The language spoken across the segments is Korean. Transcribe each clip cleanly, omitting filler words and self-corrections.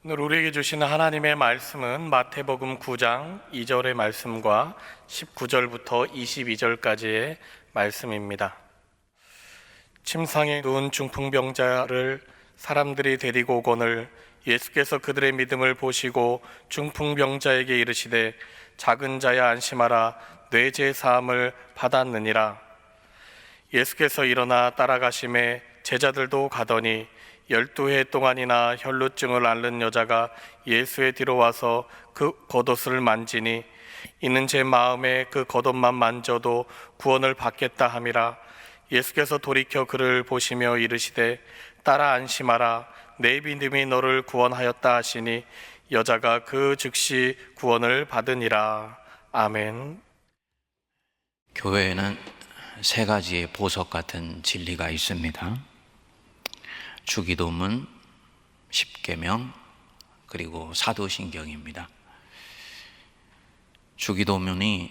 오늘 우리에게 주시는 하나님의 말씀은 마태복음 9장 2절의 말씀과 19절부터 22절까지의 말씀입니다. 침상에 누운 중풍병자를 사람들이 데리고 오거늘 예수께서 그들의 믿음을 보시고 중풍병자에게 이르시되 작은 자야 안심하라 뇌제 사함을 받았느니라. 예수께서 일어나 따라가심에 제자들도 가더니 12해 동안이나 혈루증을 앓는 여자가 예수의 뒤로 와서 그 겉옷을 만지니 이는 제 마음에 그 겉옷만 만져도 구원을 받겠다 함이라. 예수께서 돌이켜 그를 보시며 이르시되 따라 안심하라 내 믿음이 너를 구원하였다 하시니 여자가 그 즉시 구원을 받으니라. 아멘. 교회에는 세 가지의 보석 같은 진리가 있습니다. 주기도문, 십계명, 그리고 사도신경입니다. 주기도문이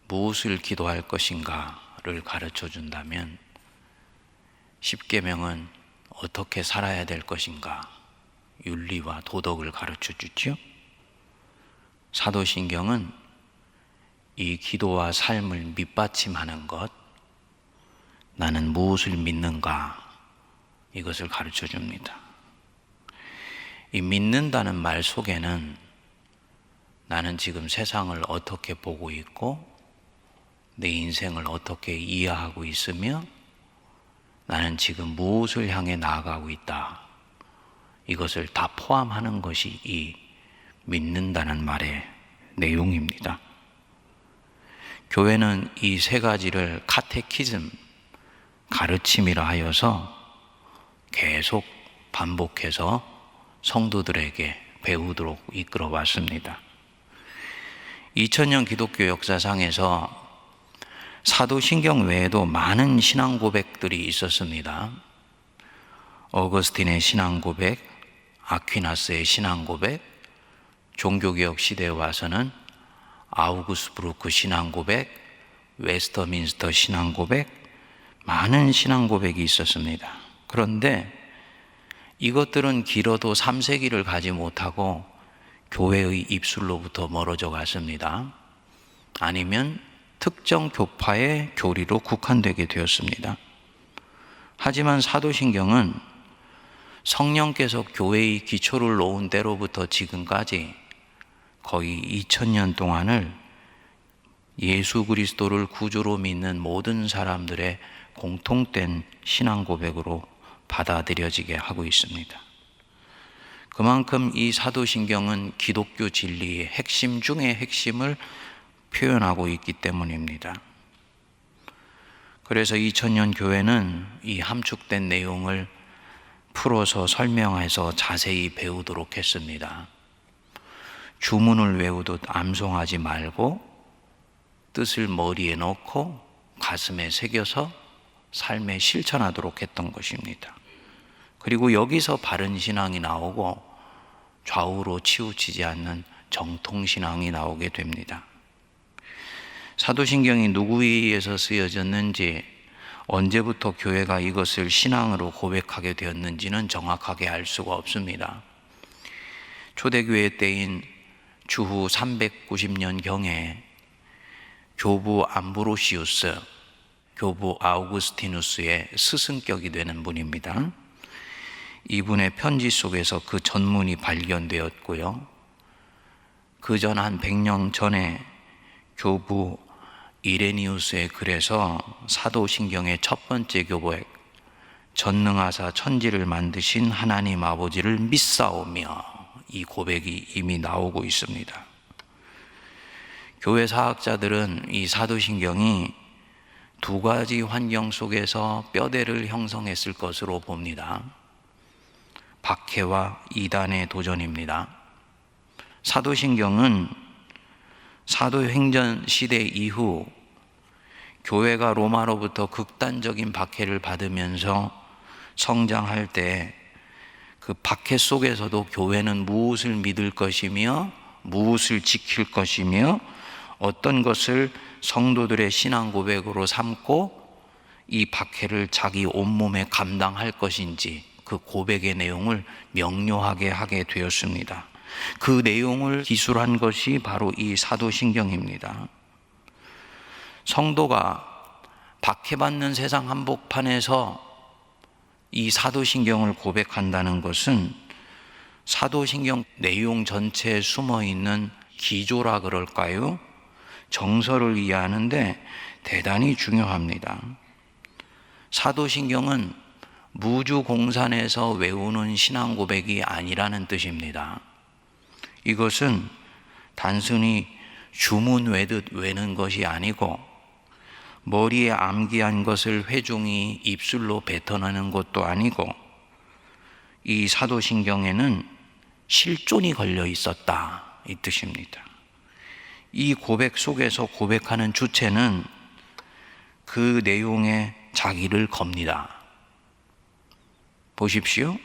무엇을 기도할 것인가를 가르쳐 준다면, 십계명은 어떻게 살아야 될 것인가, 윤리와 도덕을 가르쳐 주죠. 사도신경은 이 기도와 삶을 밑받침하는 것, 나는 무엇을 믿는가, 이것을 가르쳐 줍니다. 이 믿는다는 말 속에는 나는 지금 세상을 어떻게 보고 있고 내 인생을 어떻게 이해하고 있으며 나는 지금 무엇을 향해 나아가고 있다, 이것을 다 포함하는 것이 이 믿는다는 말의 내용입니다. 교회는 이 세 가지를 카테키즘, 가르침이라 하여서 계속 반복해서 성도들에게 배우도록 이끌어 왔습니다. 2000년 기독교 역사상에서 사도신경 외에도 많은 신앙 고백들이 있었습니다. 어거스틴의 신앙 고백, 아퀴나스의 신앙 고백, 종교개혁 시대에 와서는 아우구스부르크 신앙 고백, 웨스터민스터 신앙 고백, 많은 신앙 고백이 있었습니다. 그런데 이것들은 길어도 3세기를 가지 못하고 교회의 입술로부터 멀어져 갔습니다. 아니면 특정 교파의 교리로 국한되게 되었습니다. 하지만 사도신경은 성령께서 교회의 기초를 놓은 때로부터 지금까지 거의 2000년 동안을 예수 그리스도를 구주로 믿는 모든 사람들의 공통된 신앙 고백으로 받아들여지게 하고 있습니다. 그만큼 이 사도신경은 기독교 진리의 핵심 중의 핵심을 표현하고 있기 때문입니다. 그래서 2000년 교회는 이 함축된 내용을 풀어서 설명해서 자세히 배우도록 했습니다. 주문을 외우듯 암송하지 말고 뜻을 머리에 넣고 가슴에 새겨서 삶에 실천하도록 했던 것입니다. 그리고 여기서 바른 신앙이 나오고 좌우로 치우치지 않는 정통신앙이 나오게 됩니다. 사도신경이 누구에 의해서 쓰여졌는지, 언제부터 교회가 이것을 신앙으로 고백하게 되었는지는 정확하게 알 수가 없습니다. 초대교회 때인 주후 390년경에 교부 암브로시우스, 교부 아우구스티누스의 스승격이 되는 분입니다. 이분의 편지 속에서 그 전문이 발견되었고요. 그 전 한 100년 전에 교부 이레니우스의 글에서 사도신경의 첫 번째 교백, 전능하사 천지를 만드신 하나님 아버지를 믿사오며, 이 고백이 이미 나오고 있습니다. 교회 사학자들은 이 사도신경이 두 가지 환경 속에서 뼈대를 형성했을 것으로 봅니다. 박해와 이단의 도전입니다. 사도신경은 사도행전 시대 이후 교회가 로마로부터 극단적인 박해를 받으면서 성장할 때 그 박해 속에서도 교회는 무엇을 믿을 것이며 무엇을 지킬 것이며 어떤 것을 성도들의 신앙 고백으로 삼고 이 박해를 자기 온몸에 감당할 것인지 그 고백의 내용을 명료하게 하게 되었습니다. 그 내용을 기술한 것이 바로 이 사도신경입니다. 성도가 박해받는 세상 한복판에서 이 사도신경을 고백한다는 것은 사도신경 내용 전체에 숨어 있는 기조라 그럴까요? 정서를 이해하는데 대단히 중요합니다. 사도신경은 무주공산에서 외우는 신앙 고백이 아니라는 뜻입니다. 이것은 단순히 주문 외듯 외는 것이 아니고 머리에 암기한 것을 회중이 입술로 뱉어내는 것도 아니고 이 사도신경에는 실존이 걸려 있었다, 이 뜻입니다. 이 고백 속에서 고백하는 주체는 그 내용에 자기를 겁니다. 보십시오.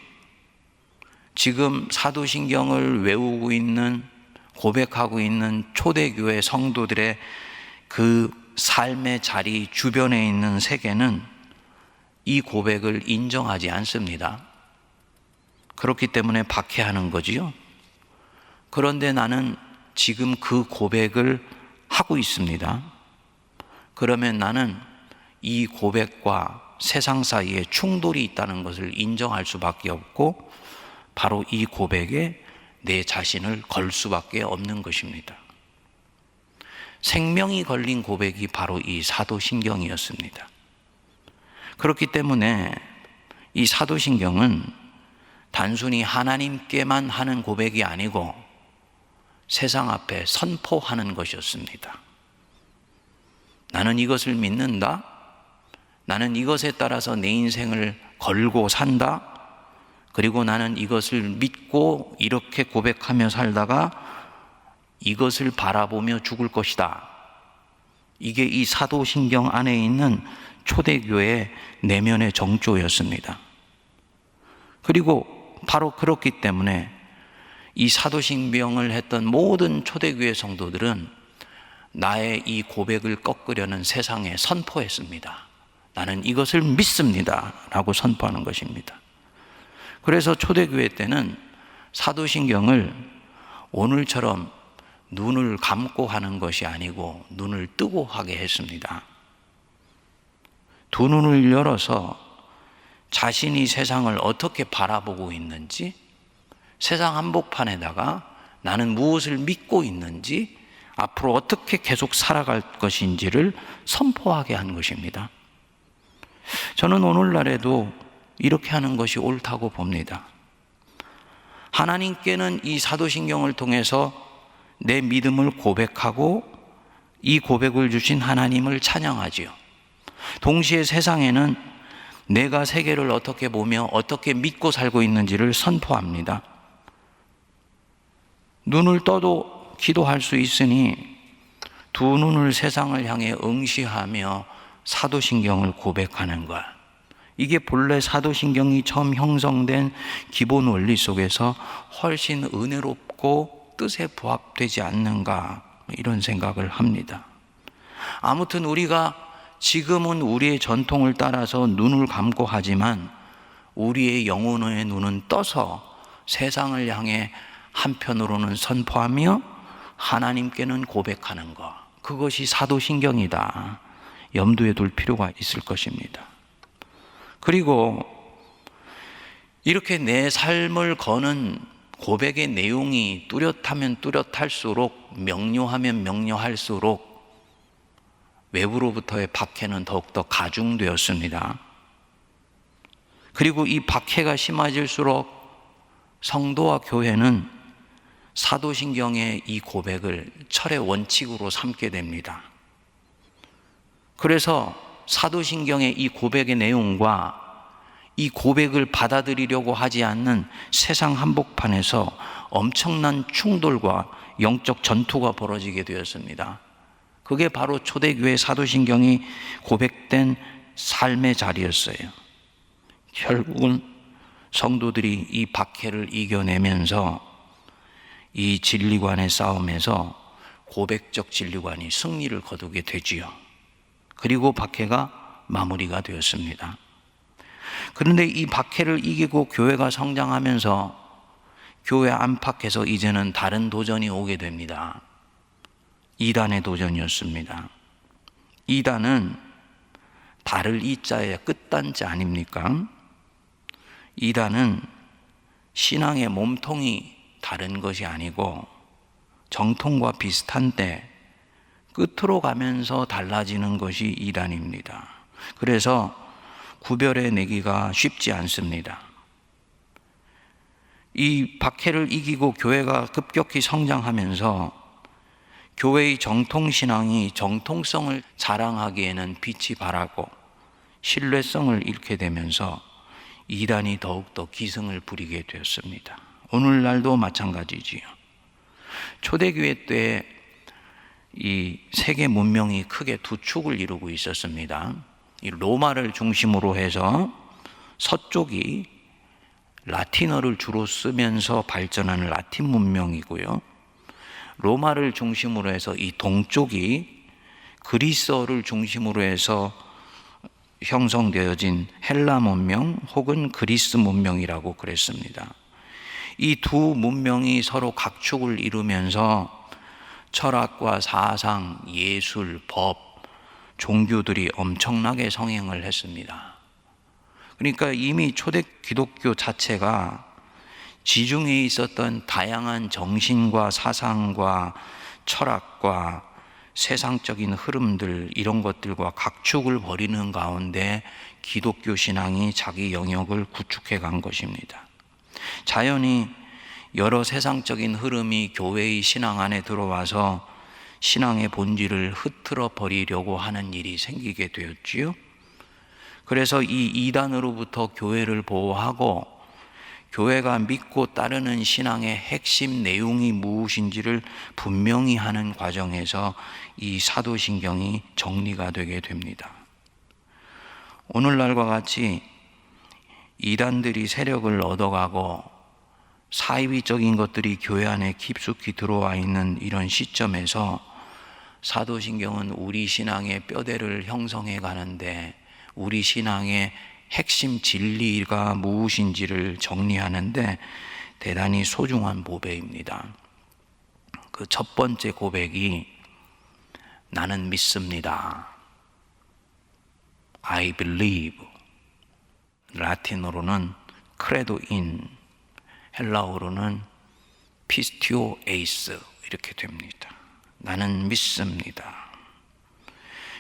지금 사도신경을 외우고 있는, 고백하고 있는 초대교회 성도들의 그 삶의 자리 주변에 있는 세계는 이 고백을 인정하지 않습니다. 그렇기 때문에 박해하는 거지요. 그런데 나는 지금 그 고백을 하고 있습니다. 그러면 나는 이 고백과 세상 사이에 충돌이 있다는 것을 인정할 수밖에 없고 바로 이 고백에 내 자신을 걸 수밖에 없는 것입니다. 생명이 걸린 고백이 바로 이 사도신경이었습니다. 그렇기 때문에 이 사도신경은 단순히 하나님께만 하는 고백이 아니고 세상 앞에 선포하는 것이었습니다. 나는 이것을 믿는다. 나는 이것에 따라서 내 인생을 걸고 산다. 그리고 나는 이것을 믿고 이렇게 고백하며 살다가 이것을 바라보며 죽을 것이다. 이게 이 사도신경 안에 있는 초대교회의 내면의 정조였습니다. 그리고 바로 그렇기 때문에 이 사도신경을 했던 모든 초대교회 성도들은 나의 이 고백을 꺾으려는 세상에 선포했습니다. 나는 이것을 믿습니다 라고 선포하는 것입니다. 그래서 초대교회 때는 사도신경을 오늘처럼 눈을 감고 하는 것이 아니고 눈을 뜨고 하게 했습니다. 두 눈을 열어서 자신이 세상을 어떻게 바라보고 있는지, 세상 한복판에다가 나는 무엇을 믿고 있는지, 앞으로 어떻게 계속 살아갈 것인지를 선포하게 한 것입니다. 저는 오늘날에도 이렇게 하는 것이 옳다고 봅니다. 하나님께는 이 사도신경을 통해서 내 믿음을 고백하고 이 고백을 주신 하나님을 찬양하지요. 동시에 세상에는 내가 세계를 어떻게 보며 어떻게 믿고 살고 있는지를 선포합니다. 눈을 떠도 기도할 수 있으니 두 눈을 세상을 향해 응시하며 사도신경을 고백하는 것, 이게 본래 사도신경이 처음 형성된 기본 원리 속에서 훨씬 은혜롭고 뜻에 부합되지 않는가, 이런 생각을 합니다. 아무튼 우리가 지금은 우리의 전통을 따라서 눈을 감고 하지만 우리의 영혼의 눈은 떠서 세상을 향해 한편으로는 선포하며 하나님께는 고백하는 것, 그것이 사도신경이다. 염두에 둘 필요가 있을 것입니다. 그리고 이렇게 내 삶을 거는 고백의 내용이 뚜렷하면 뚜렷할수록, 명료하면 명료할수록 외부로부터의 박해는 더욱더 가중되었습니다. 그리고 이 박해가 심해질수록 성도와 교회는 사도신경의 이 고백을 철의 원칙으로 삼게 됩니다. 그래서 사도신경의 이 고백의 내용과 이 고백을 받아들이려고 하지 않는 세상 한복판에서 엄청난 충돌과 영적 전투가 벌어지게 되었습니다. 그게 바로 초대교회 사도신경이 고백된 삶의 자리였어요. 결국은 성도들이 이 박해를 이겨내면서 이 진리관의 싸움에서 고백적 진리관이 승리를 거두게 되지요. 그리고 박해가 마무리가 되었습니다. 그런데 이 박해를 이기고 교회가 성장하면서 교회 안팎에서 이제는 다른 도전이 오게 됩니다. 이단의 도전이었습니다. 이단은 달을 이자의 끝단자 아닙니까? 이단은 신앙의 몸통이 다른 것이 아니고 정통과 비슷한데 끝으로 가면서 달라지는 것이 이단입니다. 그래서 구별해 내기가 쉽지 않습니다. 이 박해를 이기고 교회가 급격히 성장하면서 교회의 정통신앙이 정통성을 자랑하기에는 빛이 바라고 신뢰성을 잃게 되면서 이단이 더욱더 기승을 부리게 되었습니다. 오늘날도 마찬가지지요. 초대교회 때 이 세계 문명이 크게 두 축을 이루고 있었습니다. 이 로마를 중심으로 해서 서쪽이 라틴어를 주로 쓰면서 발전하는 라틴 문명이고요. 로마를 중심으로 해서 이 동쪽이 그리스어를 중심으로 해서 형성되어진 헬라 문명 혹은 그리스 문명이라고 그랬습니다. 이 두 문명이 서로 각축을 이루면서 철학과 사상, 예술, 법, 종교들이 엄청나게 성행을 했습니다. 그러니까 이미 초대 기독교 자체가 지중해에 있었던 다양한 정신과 사상과 철학과 세상적인 흐름들 이런 것들과 각축을 벌이는 가운데 기독교 신앙이 자기 영역을 구축해 간 것입니다. 자연히 여러 세상적인 흐름이 교회의 신앙 안에 들어와서 신앙의 본질을 흐트러 버리려고 하는 일이 생기게 되었지요. 그래서 이 이단으로부터 교회를 보호하고 교회가 믿고 따르는 신앙의 핵심 내용이 무엇인지를 분명히 하는 과정에서 이 사도신경이 정리가 되게 됩니다. 오늘날과 같이 이단들이 세력을 얻어가고 사이비적인 것들이 교회 안에 깊숙이 들어와 있는 이런 시점에서 사도신경은 우리 신앙의 뼈대를 형성해 가는데 우리 신앙의 핵심 진리가 무엇인지를 정리하는데 대단히 소중한 보배입니다. 그 첫 번째 고백이 나는 믿습니다. I believe. 라틴어로는 credo in, 헬라어로는 피스티오 에이스 이렇게 됩니다. 나는 믿습니다.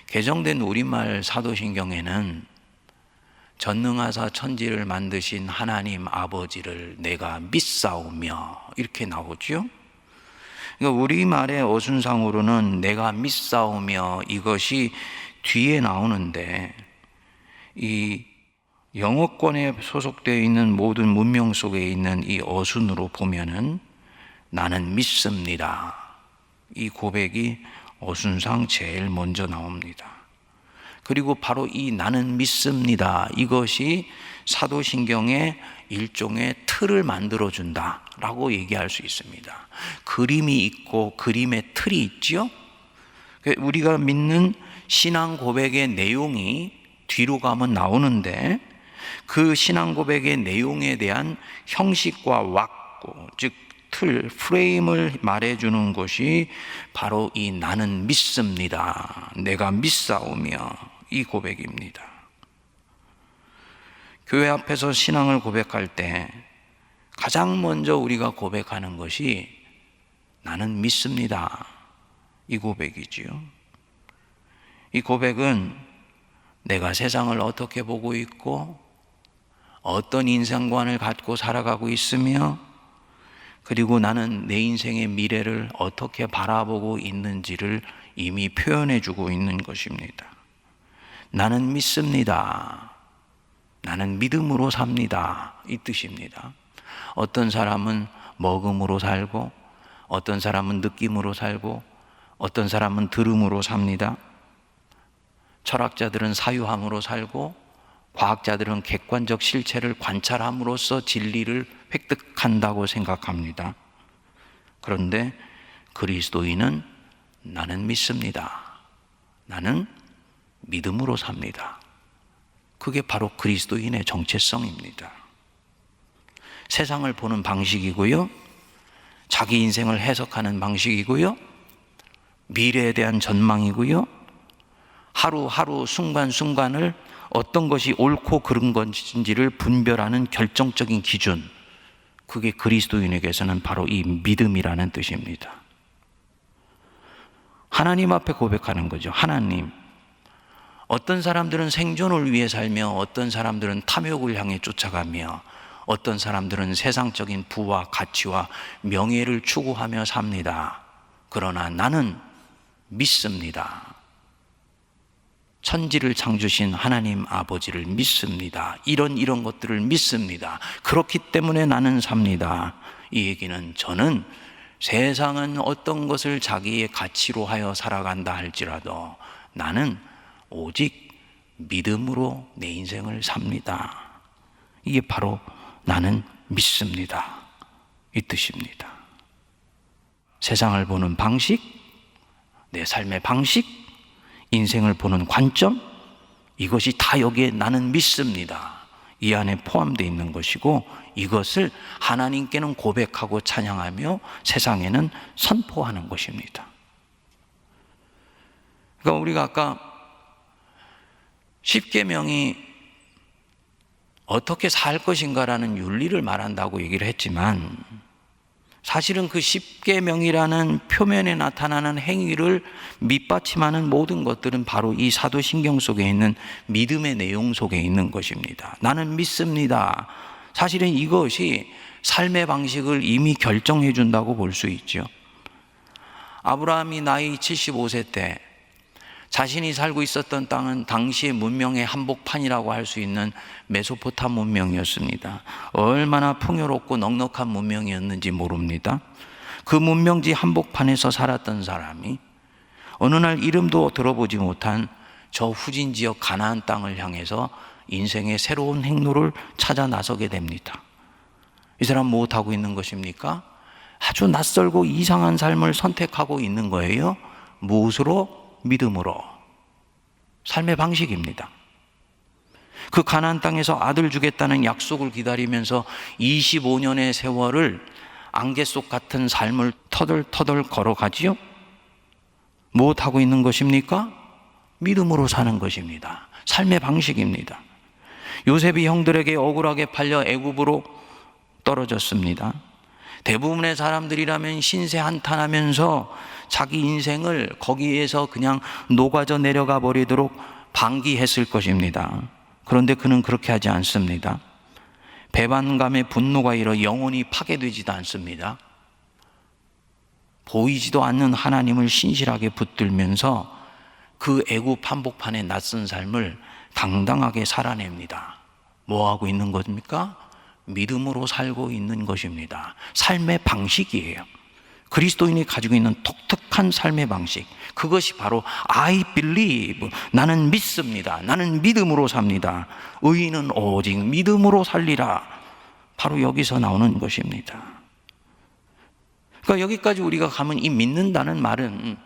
개정된 우리말 사도신경에는 전능하사 천지를 만드신 하나님 아버지를 내가 믿사오며 이렇게 나오죠. 그러니까 우리말의 어순상으로는 내가 믿사오며 이것이 뒤에 나오는데 이 영어권에 소속되어 있는 모든 문명 속에 있는 이 어순으로 보면은 나는 믿습니다. 이 고백이 어순상 제일 먼저 나옵니다. 그리고 바로 이 나는 믿습니다. 이것이 사도신경의 일종의 틀을 만들어준다 라고 얘기할 수 있습니다. 그림이 있고 그림의 틀이 있죠. 우리가 믿는 신앙 고백의 내용이 뒤로 가면 나오는데 그 신앙 고백의 내용에 대한 형식과 왁구, 즉 틀, 프레임을 말해주는 것이 바로 이 나는 믿습니다. 내가 믿사오며 이 고백입니다. 교회 앞에서 신앙을 고백할 때 가장 먼저 우리가 고백하는 것이 나는 믿습니다. 이 고백이지요. 이 고백은 내가 세상을 어떻게 보고 있고 어떤 인생관을 갖고 살아가고 있으며 그리고 나는 내 인생의 미래를 어떻게 바라보고 있는지를 이미 표현해 주고 있는 것입니다. 나는 믿습니다. 나는 믿음으로 삽니다. 이 뜻입니다. 어떤 사람은 먹음으로 살고 어떤 사람은 느낌으로 살고 어떤 사람은 들음으로 삽니다. 철학자들은 사유함으로 살고 과학자들은 객관적 실체를 관찰함으로써 진리를 획득한다고 생각합니다. 그런데 그리스도인은 나는 믿습니다. 나는 믿음으로 삽니다. 그게 바로 그리스도인의 정체성입니다. 세상을 보는 방식이고요, 자기 인생을 해석하는 방식이고요, 미래에 대한 전망이고요, 하루하루 순간순간을 어떤 것이 옳고 그른 것인지를 분별하는 결정적인 기준, 그게 그리스도인에게서는 바로 이 믿음이라는 뜻입니다. 하나님 앞에 고백하는 거죠. 하나님, 어떤 사람들은 생존을 위해 살며 어떤 사람들은 탐욕을 향해 쫓아가며 어떤 사람들은 세상적인 부와 가치와 명예를 추구하며 삽니다. 그러나 나는 믿습니다. 천지를 창조신 하나님 아버지를 믿습니다. 이런 것들을 믿습니다. 그렇기 때문에 나는 삽니다. 이 얘기는 저는 세상은 어떤 것을 자기의 가치로 하여 살아간다 할지라도 나는 오직 믿음으로 내 인생을 삽니다. 이게 바로 나는 믿습니다, 이 뜻입니다. 세상을 보는 방식, 내 삶의 방식, 인생을 보는 관점, 이것이 다 여기에 나는 믿습니다, 이 안에 포함되어 있는 것이고, 이것을 하나님께는 고백하고 찬양하며 세상에는 선포하는 것입니다. 그러니까 우리가 아까 십계명이 어떻게 살 것인가라는 윤리를 말한다고 얘기를 했지만, 사실은 그 십계명이라는 표면에 나타나는 행위를 밑받침하는 모든 것들은 바로 이 사도신경 속에 있는 믿음의 내용 속에 있는 것입니다. 나는 믿습니다. 사실은 이것이 삶의 방식을 이미 결정해 준다고 볼 수 있죠. 아브라함이 나이 75세 때 자신이 살고 있었던 땅은 당시의 문명의 한복판이라고 할 수 있는 메소포탐 문명이었습니다. 얼마나 풍요롭고 넉넉한 문명이었는지 모릅니다. 그 문명지 한복판에서 살았던 사람이 어느 날 이름도 들어보지 못한 저 후진 지역 가나안 땅을 향해서 인생의 새로운 행로를 찾아 나서게 됩니다. 이 사람 무엇하고 있는 것입니까? 아주 낯설고 이상한 삶을 선택하고 있는 거예요. 무엇으로? 믿음으로. 삶의 방식입니다. 그 가나안 땅에서 아들 주겠다는 약속을 기다리면서 25년의 세월을 안개 속 같은 삶을 터덜터덜 걸어가지요. 무엇하고 있는 것입니까? 믿음으로 사는 것입니다. 삶의 방식입니다. 요셉이 형들에게 억울하게 팔려 애굽으로 떨어졌습니다. 대부분의 사람들이라면 신세 한탄하면서 자기 인생을 거기에서 그냥 녹아져 내려가 버리도록 방기했을 것입니다. 그런데 그는 그렇게 하지 않습니다. 배반감의 분노가 일어 영혼이 파괴되지도 않습니다. 보이지도 않는 하나님을 신실하게 붙들면서 그 애굽 한복판의 낯선 삶을 당당하게 살아냅니다. 뭐하고 있는 겁니까? 믿음으로 살고 있는 것입니다. 삶의 방식이에요. 그리스도인이 가지고 있는 독특한 삶의 방식, 그것이 바로 I believe, 나는 믿습니다, 나는 믿음으로 삽니다, 의인은 오직 믿음으로 살리라, 바로 여기서 나오는 것입니다. 그러니까 여기까지 우리가 가면 이 믿는다는 말은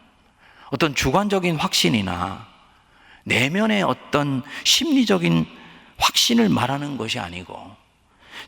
어떤 주관적인 확신이나 내면의 어떤 심리적인 확신을 말하는 것이 아니고,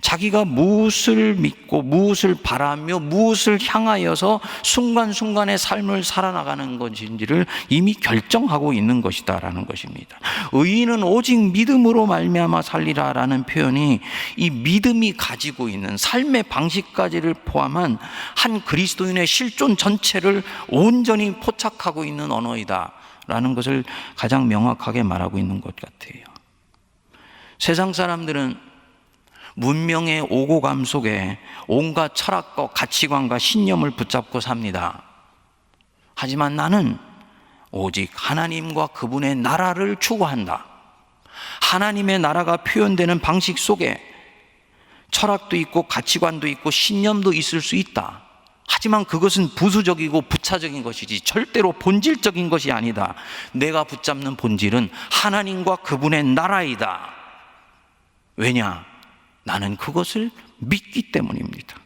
자기가 무엇을 믿고 무엇을 바라며 무엇을 향하여서 순간순간의 삶을 살아나가는 것인지를 이미 결정하고 있는 것이다라는 것입니다. 의인은 오직 믿음으로 말미암아 살리라라는 표현이 이 믿음이 가지고 있는 삶의 방식까지를 포함한 한 그리스도인의 실존 전체를 온전히 포착하고 있는 언어이다라는 것을 가장 명확하게 말하고 있는 것 같아요. 세상 사람들은 문명의 오고감 속에 온갖 철학과 가치관과 신념을 붙잡고 삽니다. 하지만 나는 오직 하나님과 그분의 나라를 추구한다. 하나님의 나라가 표현되는 방식 속에 철학도 있고 가치관도 있고 신념도 있을 수 있다. 하지만 그것은 부수적이고 부차적인 것이지 절대로 본질적인 것이 아니다. 내가 붙잡는 본질은 하나님과 그분의 나라이다. 왜냐? 나는 그것을 믿기 때문입니다.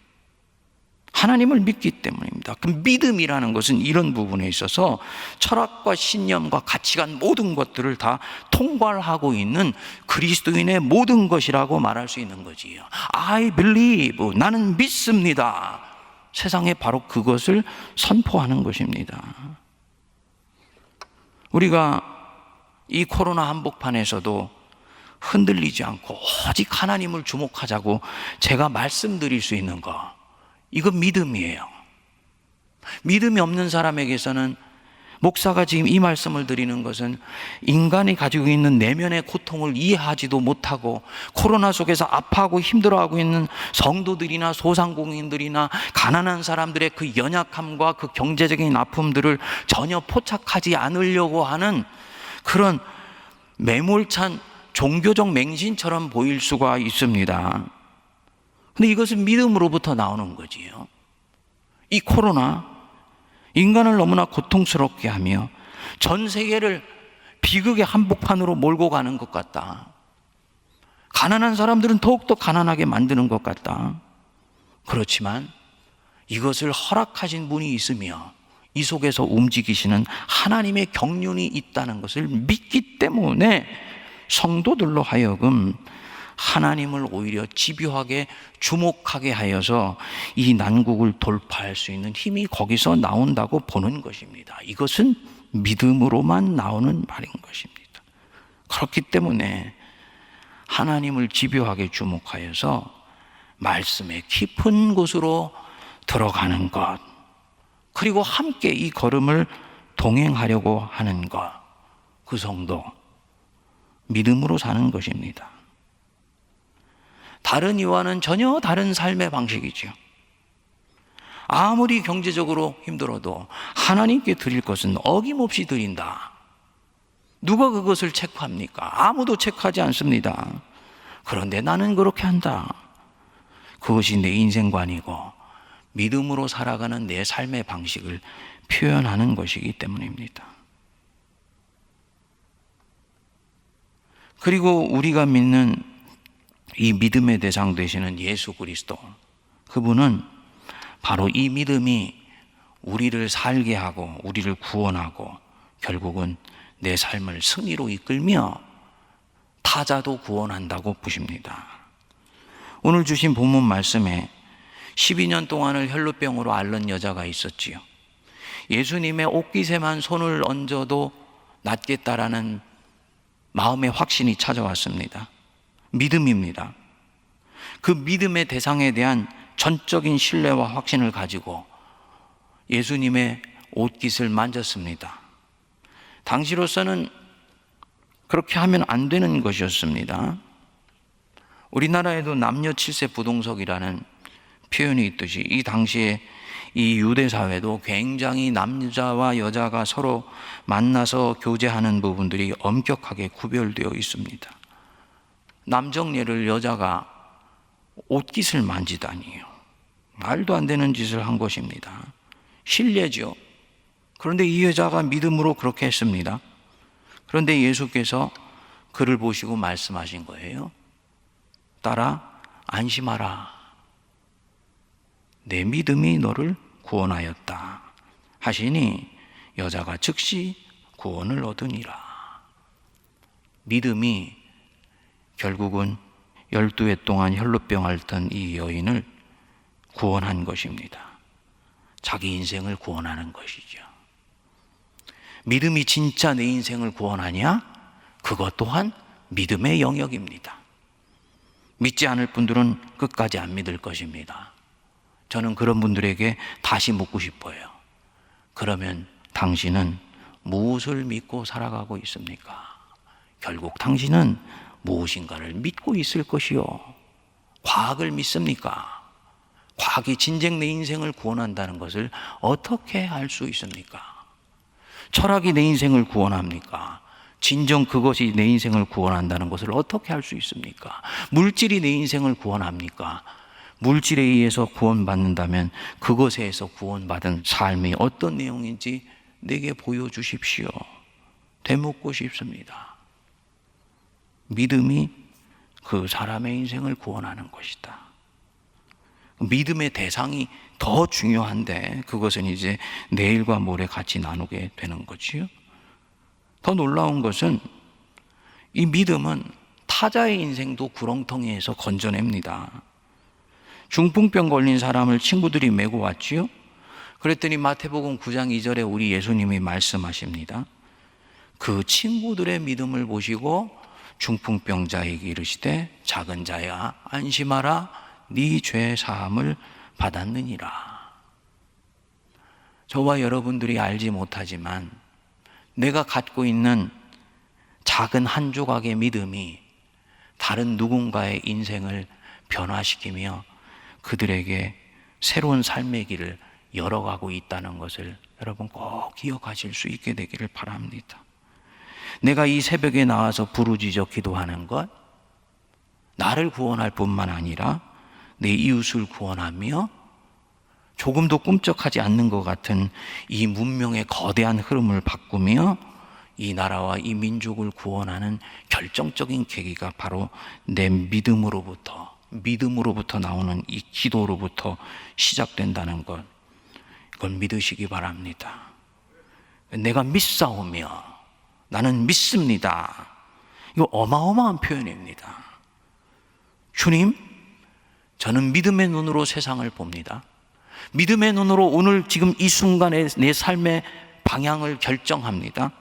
하나님을 믿기 때문입니다. 그 믿음이라는 것은 이런 부분에 있어서 철학과 신념과 가치관 모든 것들을 다 통괄하고 있는 그리스도인의 모든 것이라고 말할 수 있는 거지요. I believe, 나는 믿습니다. 세상에 바로 그것을 선포하는 것입니다. 우리가 이 코로나 한복판에서도 흔들리지 않고 오직 하나님을 주목하자고 제가 말씀드릴 수 있는 거, 이건 믿음이에요. 믿음이 없는 사람에게서는, 목사가 지금 이 말씀을 드리는 것은 인간이 가지고 있는 내면의 고통을 이해하지도 못하고 코로나 속에서 아파하고 힘들어하고 있는 성도들이나 소상공인들이나 가난한 사람들의 그 연약함과 그 경제적인 아픔들을 전혀 포착하지 않으려고 하는 그런 매몰찬 종교적 맹신처럼 보일 수가 있습니다. 근데 이것은 믿음으로부터 나오는 거지요. 이 코로나, 인간을 너무나 고통스럽게 하며 전 세계를 비극의 한복판으로 몰고 가는 것 같다. 가난한 사람들은 더욱더 가난하게 만드는 것 같다. 그렇지만 이것을 허락하신 분이 있으며 이 속에서 움직이시는 하나님의 경륜이 있다는 것을 믿기 때문에 성도들로 하여금 하나님을 오히려 집요하게 주목하게 하여서 이 난국을 돌파할 수 있는 힘이 거기서 나온다고 보는 것입니다. 이것은 믿음으로만 나오는 말인 것입니다. 그렇기 때문에 하나님을 집요하게 주목하여서 말씀의 깊은 곳으로 들어가는 것, 그리고 함께 이 걸음을 동행하려고 하는 것, 그 성도 믿음으로 사는 것입니다. 다른 이와는 전혀 다른 삶의 방식이죠. 아무리 경제적으로 힘들어도 하나님께 드릴 것은 어김없이 드린다. 누가 그것을 체크합니까? 아무도 체크하지 않습니다. 그런데 나는 그렇게 한다. 그것이 내 인생관이고 믿음으로 살아가는 내 삶의 방식을 표현하는 것이기 때문입니다. 그리고 우리가 믿는 이 믿음의 대상 되시는 예수 그리스도, 그분은 바로 이 믿음이 우리를 살게 하고 우리를 구원하고 결국은 내 삶을 승리로 이끌며 타자도 구원한다고 보십니다. 오늘 주신 본문 말씀에 12년 동안을 혈루병으로 앓는 여자가 있었지요. 예수님의 옷깃에만 손을 얹어도 낫겠다라는 마음의 확신이 찾아왔습니다. 믿음입니다. 그 믿음의 대상에 대한 전적인 신뢰와 확신을 가지고 예수님의 옷깃을 만졌습니다. 당시로서는 그렇게 하면 안 되는 것이었습니다. 우리나라에도 남녀 7세 부동석이라는 표현이 있듯이 이 당시에 이 유대 사회도 굉장히 남자와 여자가 서로 만나서 교제하는 부분들이 엄격하게 구별되어 있습니다. 남정예를 여자가 옷깃을 만지다니요. 말도 안 되는 짓을 한 것입니다. 실례죠. 그런데 이 여자가 믿음으로 그렇게 했습니다. 그런데 예수께서 그를 보시고 말씀하신 거예요. 딸아, 안심하라. 내 믿음이 너를 구원하였다 하시니 여자가 즉시 구원을 얻으니라. 믿음이 결국은 12해 동안 혈루병 앓던 이 여인을 구원한 것입니다. 자기 인생을 구원하는 것이죠. 믿음이 진짜 내 인생을 구원하냐? 그것 또한 믿음의 영역입니다. 믿지 않을 분들은 끝까지 안 믿을 것입니다. 저는 그런 분들에게 다시 묻고 싶어요. 그러면 당신은 무엇을 믿고 살아가고 있습니까? 결국 당신은 무엇인가를 믿고 있을 것이요. 과학을 믿습니까? 과학이 진정 내 인생을 구원한다는 것을 어떻게 알 수 있습니까? 철학이 내 인생을 구원합니까? 진정 그것이 내 인생을 구원한다는 것을 어떻게 알 수 있습니까? 물질이 내 인생을 구원합니까? 물질에 의해서 구원받는다면 그것에서 구원받은 삶이 어떤 내용인지 내게 보여주십시오. 되묻고 싶습니다. 믿음이 그 사람의 인생을 구원하는 것이다. 믿음의 대상이 더 중요한데 그것은 이제 내일과 모레 같이 나누게 되는 거지요. 더 놀라운 것은 이 믿음은 타자의 인생도 구렁텅이에서 건져냅니다. 중풍병 걸린 사람을 친구들이 메고 왔지요. 그랬더니 마태복음 9장 2절에 우리 예수님이 말씀하십니다. 그 친구들의 믿음을 보시고 중풍병자에게 이르시되 작은 자야 안심하라 네 죄 사함을 받았느니라. 저와 여러분들이 알지 못하지만 내가 갖고 있는 작은 한 조각의 믿음이 다른 누군가의 인생을 변화시키며 그들에게 새로운 삶의 길을 열어가고 있다는 것을 여러분 꼭 기억하실 수 있게 되기를 바랍니다. 내가 이 새벽에 나와서 부르짖어 기도하는 것, 나를 구원할 뿐만 아니라 내 이웃을 구원하며 조금도 꿈쩍하지 않는 것 같은 이 문명의 거대한 흐름을 바꾸며 이 나라와 이 민족을 구원하는 결정적인 계기가 바로 내 믿음으로부터 나오는 이 기도로부터 시작된다는 것, 이걸 믿으시기 바랍니다. 내가 믿사오며 나는 믿습니다. 이거 어마어마한 표현입니다. 주님, 저는 믿음의 눈으로 세상을 봅니다. 믿음의 눈으로 오늘 지금 이 순간에 내 삶의 방향을 결정합니다.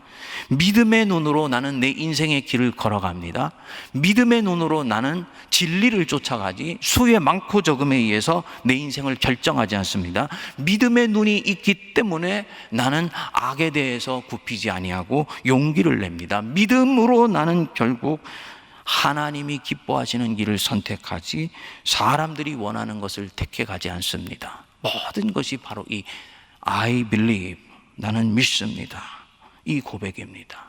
믿음의 눈으로 나는 내 인생의 길을 걸어갑니다. 믿음의 눈으로 나는 진리를 쫓아가지 수의 많고 적음에 의해서 내 인생을 결정하지 않습니다. 믿음의 눈이 있기 때문에 나는 악에 대해서 굽히지 아니하고 용기를 냅니다. 믿음으로 나는 결국 하나님이 기뻐하시는 길을 선택하지 사람들이 원하는 것을 택해 가지 않습니다. 모든 것이 바로 이 I believe, 나는 믿습니다, 이 고백입니다.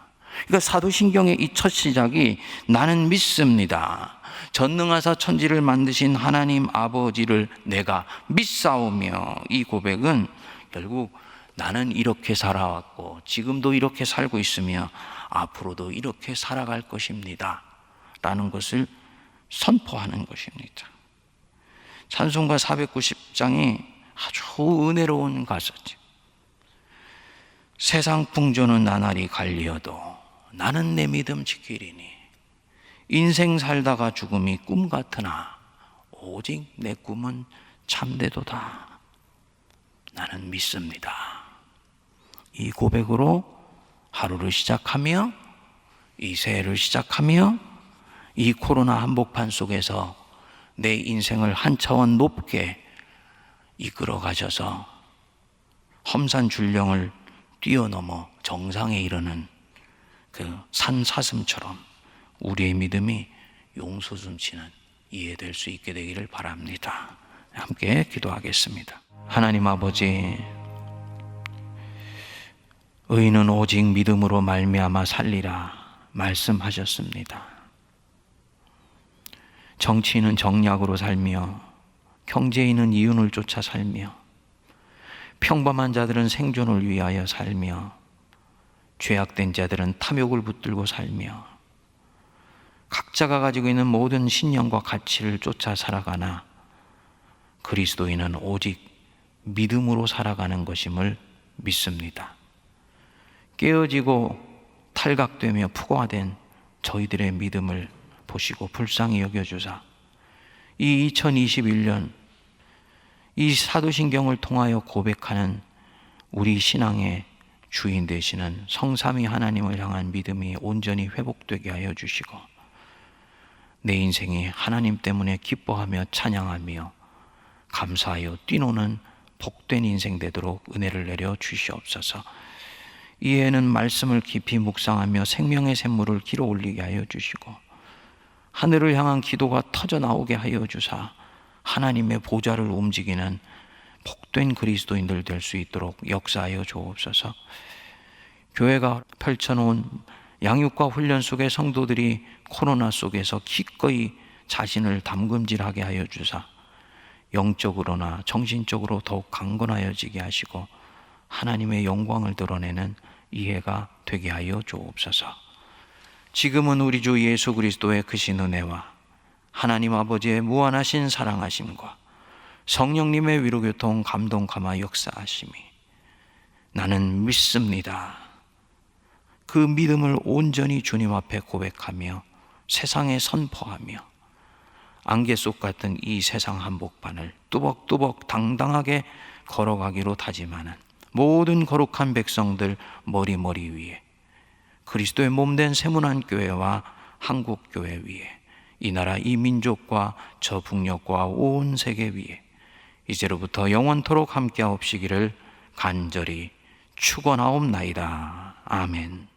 그러니까 사도신경의 이 첫 시작이 나는 믿습니다, 전능하사 천지를 만드신 하나님 아버지를 내가 믿사오며, 이 고백은 결국 나는 이렇게 살아왔고 지금도 이렇게 살고 있으며 앞으로도 이렇게 살아갈 것입니다 라는 것을 선포하는 것입니다. 찬송가 490장이 아주 은혜로운 가사죠. 세상 풍조는 나날이 갈리어도 나는 내 믿음 지키리니 인생 살다가 죽음이 꿈 같으나 오직 내 꿈은 참되도다. 나는 믿습니다. 이 고백으로 하루를 시작하며 이 새해를 시작하며 이 코로나 한복판 속에서 내 인생을 한 차원 높게 이끌어 가셔서 험산줄령을 뛰어넘어 정상에 이르는 그 산사슴처럼 우리의 믿음이 용솟음치는 이해될 수 있게 되기를 바랍니다. 함께 기도하겠습니다. 하나님 아버지, 의인은 오직 믿음으로 말미암아 살리라 말씀하셨습니다. 정치인은 정략으로 살며 경제인은 이윤을 쫓아 살며 평범한 자들은 생존을 위하여 살며 죄악된 자들은 탐욕을 붙들고 살며 각자가 가지고 있는 모든 신념과 가치를 쫓아 살아가나 그리스도인은 오직 믿음으로 살아가는 것임을 믿습니다. 깨어지고 탈각되며 푸가된 저희들의 믿음을 보시고 불쌍히 여겨주사 이 2021년 이 사도신경을 통하여 고백하는 우리 신앙의 주인 되시는 성삼위 하나님을 향한 믿음이 온전히 회복되게 하여 주시고 내 인생이 하나님 때문에 기뻐하며 찬양하며 감사하여 뛰노는 복된 인생 되도록 은혜를 내려 주시옵소서. 이해는 말씀을 깊이 묵상하며 생명의 샘물을 길어 올리게 하여 주시고 하늘을 향한 기도가 터져 나오게 하여 주사 하나님의 보좌를 움직이는 복된 그리스도인들 될 수 있도록 역사하여 주옵소서. 교회가 펼쳐놓은 양육과 훈련 속에 성도들이 코로나 속에서 기꺼이 자신을 담금질하게 하여 주사 영적으로나 정신적으로 더욱 강건하여지게 하시고 하나님의 영광을 드러내는 이해가 되게 하여 주옵소서. 지금은 우리 주 예수 그리스도의 크신 은혜와 하나님 아버지의 무한하신 사랑하심과 성령님의 위로교통 감동 감화 역사하심이 나는 믿습니다. 그 믿음을 온전히 주님 앞에 고백하며 세상에 선포하며 안개 속 같은 이 세상 한복판을 뚜벅뚜벅 당당하게 걸어가기로 다짐하는 모든 거룩한 백성들 머리 위에 그리스도의 몸된 세문안 교회와 한국 교회 위에 이 나라 이 민족과 저 북녘과 온 세계 위에 이제로부터 영원토록 함께하옵시기를 간절히 축원하옵나이다. 아멘.